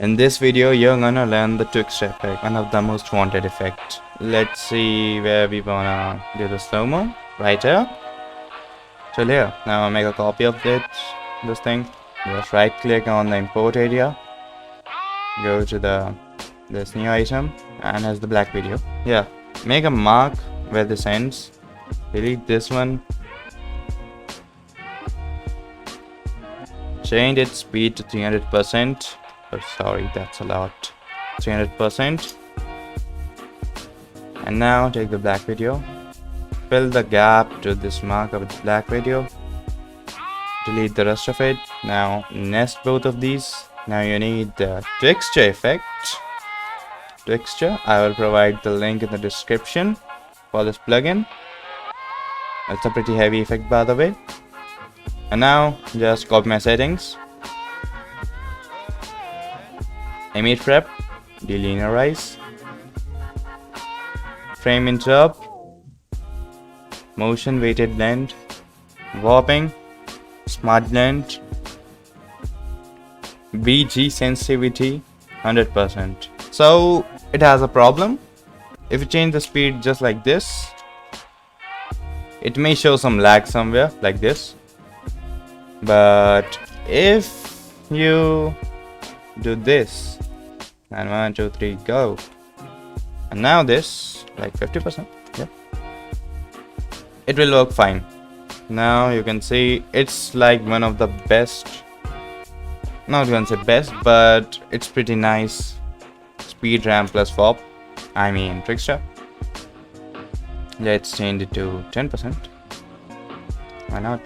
In this video, you're gonna learn the Twixtor effect, one of the most wanted effects. Let's see where we wanna do the slow-mo. Right here. Till here. Now I'll make a copy of this thing. Just right click on the import area. Go to this new item and as the black video. Yeah. Make a mark where this ends. Delete this one. Change its speed to 300%. Oh, sorry, that's a lot. 300%. And now take the black video. Fill the gap to this marker with the black video. Delete the rest of it. Now nest both of these. Now you need the Twixtor effect. Twixtor. I will provide the link in the description for this plugin. It's a pretty heavy effect, by the way. And now just copy my settings. Image prep, delinearize, frame interrupt, motion weighted blend, warping, smart blend, BG sensitivity 100%. So it has a problem. If you change the speed just like this, it may show some lag somewhere like this. But if you do this and 1 2 3 go, and now this like 50%, yeah, it will work fine. Now you can see it's like one of the best, not gonna say best, but it's pretty nice speed ramp plus warp, I mean Twixtor. Let's change it to 10%. Why not?